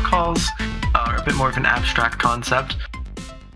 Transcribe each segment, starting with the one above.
Drawcalls are a bit more of an abstract concept,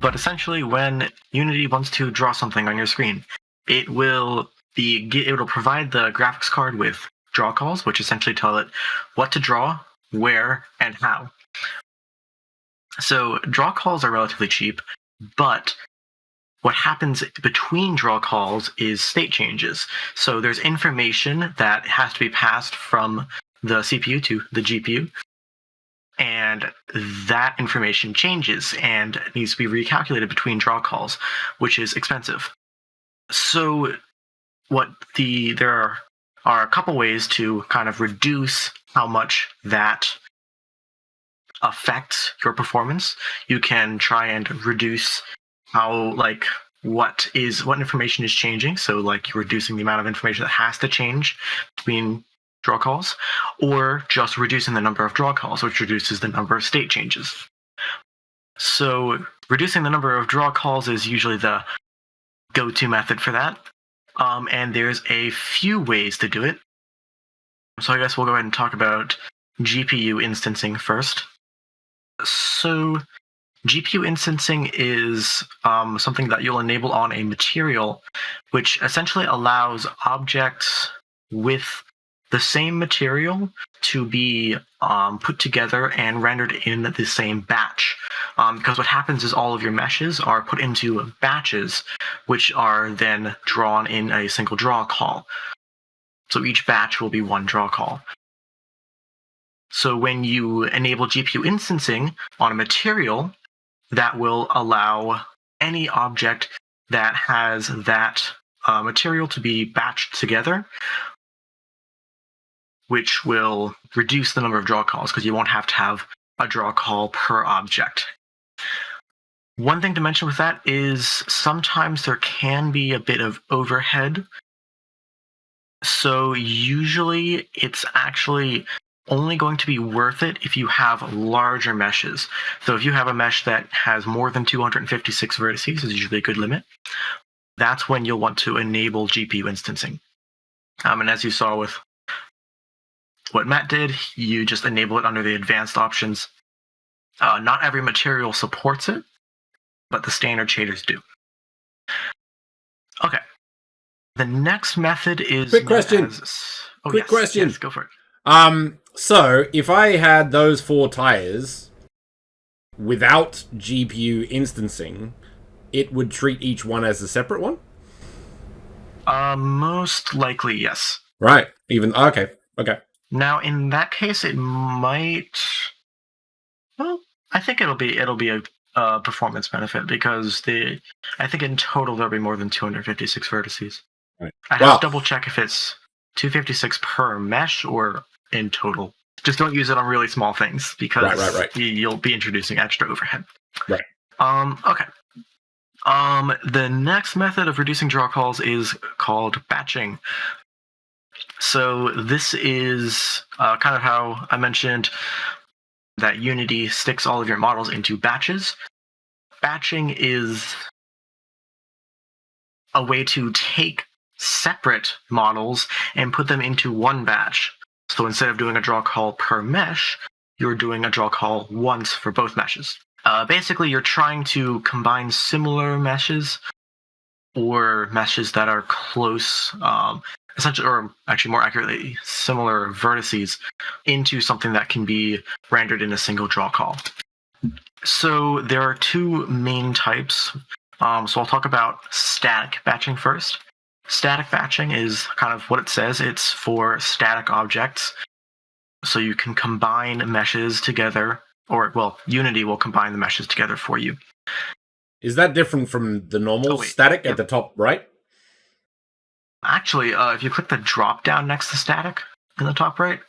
but essentially when Unity wants to draw something on your screen, it'll provide the graphics card with Drawcalls, which essentially tell it what to draw, where, and how. So Drawcalls are relatively cheap, but what happens between Drawcalls is state changes. So there's information that has to be passed from the CPU to the GPU, and that information changes and needs to be recalculated between Drawcalls, which is expensive. So there are a couple ways to kind of reduce how much that affects your performance. You can try and reduce how what information is changing. So like you're reducing the amount of information that has to change between Drawcalls, or just reducing the number of Drawcalls, which reduces the number of state changes. So reducing the number of Drawcalls is usually the go-to method for that. And there's a few ways to do it. So I guess we'll go ahead and talk about GPU instancing first. So GPU instancing is something that you'll enable on a material, which essentially allows objects with the same material to be put together and rendered in the same batch. Because what happens is all of your meshes are put into batches, which are then drawn in a single draw call. So each batch will be one draw call. So when you enable GPU instancing on a material, that will allow any object that has that material to be batched together, which will reduce the number of draw calls because you won't have to have a draw call per object. One thing to mention with that is sometimes there can be a bit of overhead. So usually it's actually only going to be worth it if you have larger meshes. So if you have a mesh that has more than 256 vertices, is usually a good limit, that's when you'll want to enable GPU instancing. And as you saw with what Matt did, you just enable it under the advanced options. Not every material supports it, but the standard shaders do. Okay. The next method is... Quick question. Quick question. Yes, go for it. So if I had those 4 tires without GPU instancing, it would treat each one as a separate one? Most likely, yes. Right. Okay. Now, in that case, it might... Well, I think it'll be a performance benefit because I think in total there'll be more than 256 vertices. Right. I have to double check if it's 256 per mesh or in total. Just don't use it on really small things because right. You'll be introducing extra overhead. Right. Okay. The next method of reducing draw calls is called batching. So this is kind of how I mentioned that Unity sticks all of your models into batches. Batching is a way to take separate models and put them into one batch. So instead of doing a draw call per mesh, you're doing a draw call once for both meshes. Basically, you're trying to combine similar meshes or meshes that are close, essentially, or actually more accurately, similar vertices into something that can be rendered in a single draw call. So there are 2 main types. So I'll talk about static batching first. Static batching is kind of what it says. It's for static objects. So you can combine meshes together, or, well, Unity will combine the meshes together for you. Is that different from the normal static at the top right? Actually, if you click the drop down next to static in the top right,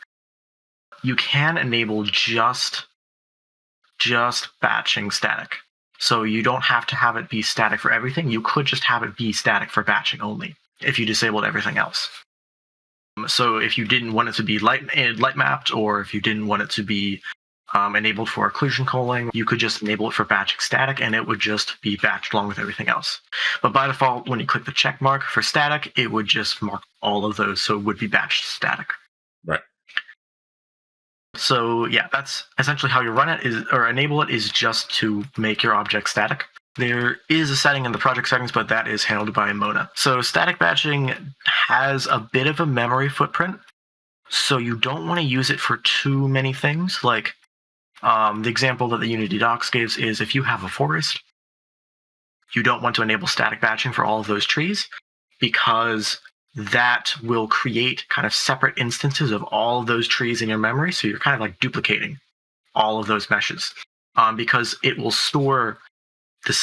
you can enable just batching static. So you don't have to have it be static for everything. You could just have it be static for batching only if you disabled everything else. So if you didn't want it to be light mapped, or if you didn't want it to be enabled for occlusion culling, you could just enable it for batching static and it would just be batched along with everything else. But by default, when you click the check mark for static, it would just mark all of those, so it would be batched static. Right. So yeah, that's essentially how you run it or enable it is just to make your object static. There is a setting in the project settings, but that is handled by Mona. So static batching has a bit of a memory footprint, so you don't want to use it for too many things. Like the example that the Unity docs gives is if you have a forest, you don't want to enable static batching for all of those trees because that will create kind of separate instances of all of those trees in your memory. So you're kind of like duplicating all of those meshes because it will store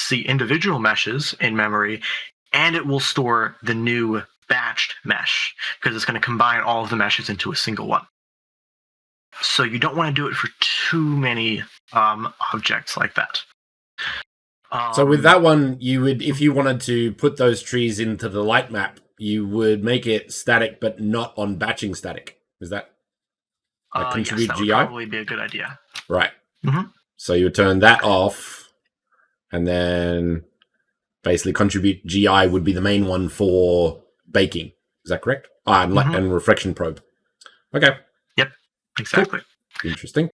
the individual meshes in memory, and it will store the new batched mesh because it's going to combine all of the meshes into a single one. So you don't want to do it for too many objects like that. So with that one, you would, if you wanted to put those trees into the light map, you would make it static, but not on batching static. Is that contribute yes, that GI? would probably be a good idea. Right. Mm-hmm. So you would turn that off, and then basically contribute GI would be the main one for baking. Is that correct? And reflection probe. Okay. Yep. Exactly. Cool. Interesting.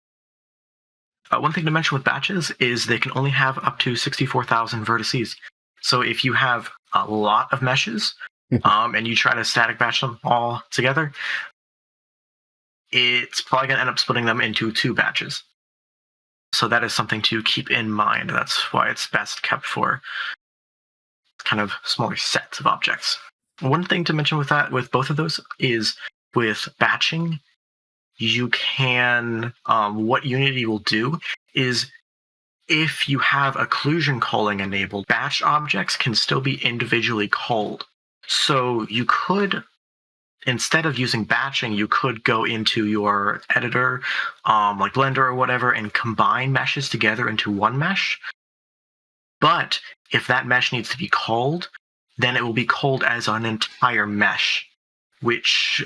One thing to mention with batches is they can only have up to 64,000 vertices. So if you have a lot of meshes and you try to static batch them all together, it's probably going to end up splitting them into 2 batches. So that is something to keep in mind. That's why it's best kept for kind of smaller sets of objects. One thing to mention with both of those is with batching, you can, what Unity will do is if you have occlusion calling enabled, batch objects can still be individually called. So you could, instead of using batching, you could go into your editor, like Blender or whatever, and combine meshes together into one mesh. But if that mesh needs to be called, then it will be called as an entire mesh, which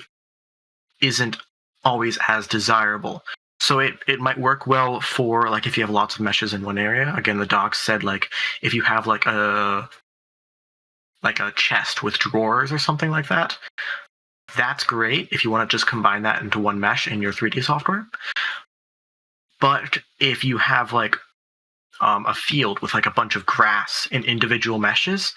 isn't always as desirable. So it might work well for like if you have lots of meshes in one area. Again, the docs said like if you have like a chest with drawers or something like that, that's great if you want to just combine that into one mesh in your 3D software. But if you have like a field with like a bunch of grass in individual meshes,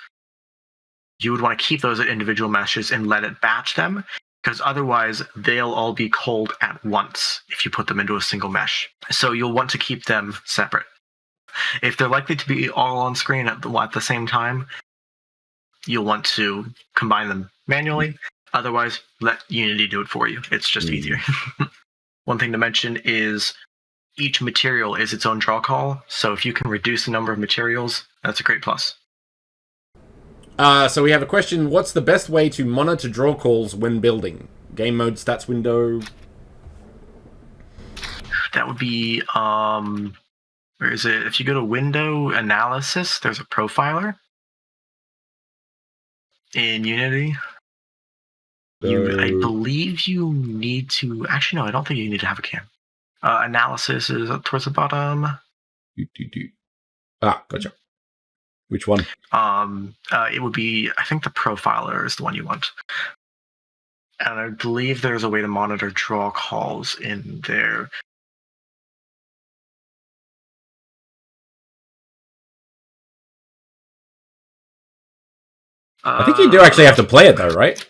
you would want to keep those individual meshes and let it batch them, because otherwise they'll all be called at once if you put them into a single mesh. So you'll want to keep them separate. If they're likely to be all on screen at the same time, you'll want to combine them manually. Otherwise, let Unity do it for you. It's just easier. One thing to mention is each material is its own draw call. So if you can reduce the number of materials, that's a great plus. So we have a question. What's the best way to monitor draw calls when building? Game mode, stats window? That would be, where is it? If you go to window analysis, there's a profiler in Unity. I believe you need to, actually no, I don't think you need to have a cam. Analysis is up towards the bottom. Gotcha. Which one? It would be, I think the profiler is the one you want. And I believe there's a way to monitor draw calls in there. I think you do actually have to play it though, right?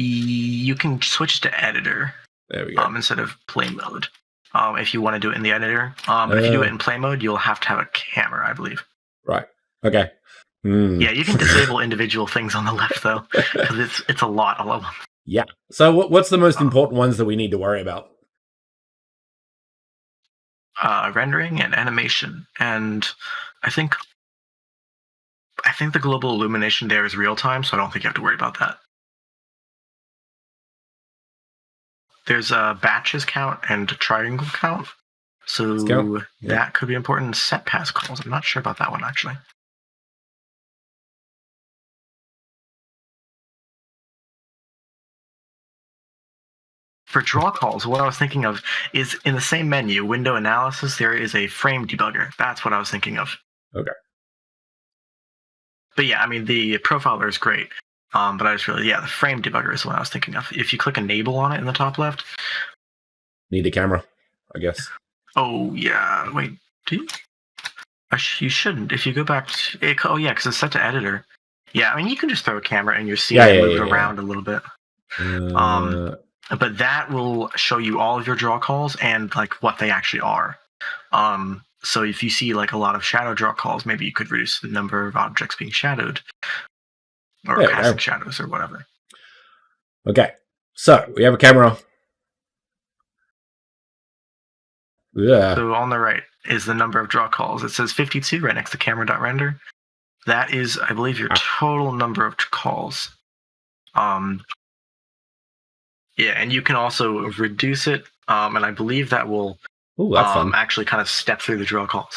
You can switch to editor. There we go. Instead of play mode. If you want to do it in the editor. If you do it in play mode, you'll have to have a camera, I believe. Right. Okay. Yeah, you can disable individual things on the left though, because it's a lot all of them. Yeah. So what's the most important ones that we need to worry about? Rendering and animation, and I think the global illumination there is real time, so I don't think you have to worry about that. There's a batches count and a triangle count, so that could be important. Set pass calls, I'm not sure about that one actually. For draw calls, what I was thinking of is in the same menu, window analysis, there is a frame debugger. That's what I was thinking of. Okay. But yeah, I mean, the profiler is great. But I just really, the frame debugger is what I was thinking of. If you click enable on it in the top left, need a camera, I guess. Oh yeah, wait, do you? You shouldn't. If you go back to it, oh yeah, because it's set to editor. Yeah, I mean you can just throw a camera in your scene and move it around a little bit. But that will show you all of your draw calls and like what they actually are. So if you see like a lot of shadow draw calls, maybe you could reduce the number of objects being shadowed or casting shadows or whatever. Okay, so we have a camera. Yeah. So on the right is the number of draw calls. It says 52 right next to camera.render. That is, I believe, your total number of calls. Yeah, and you can also reduce it, and I believe that will actually kind of step through the draw calls.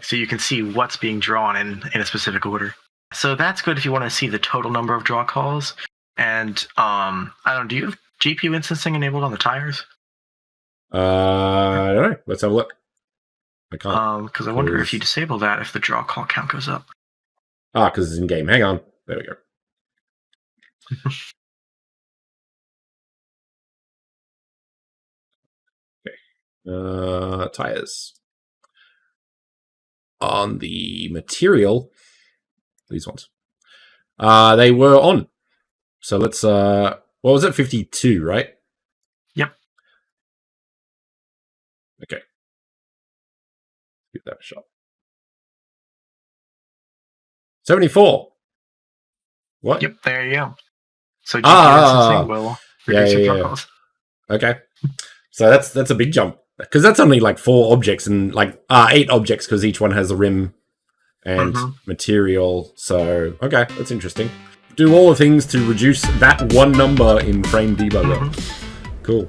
So you can see what's being drawn in a specific order. So that's good if you want to see the total number of draw calls. And I don't know, do you have GPU instancing enabled on the tires? I don't know. Let's have a look. I can't. Because I wonder if you disable that, if the draw call count goes up. Because it's in game. Hang on. There we go. Okay. Tires. On the material, these ones. They were on. So let's what was it? 52, right? Yep. Okay. Give that a shot. 74. What? Yep, there you go. So GPU instancing will reduce your draw calls. Okay. So that's a big jump. Because that's only like 4 objects and like 8 objects because each one has a rim and material. So, okay, that's interesting. Do all the things to reduce that one number in frame debugger. Cool.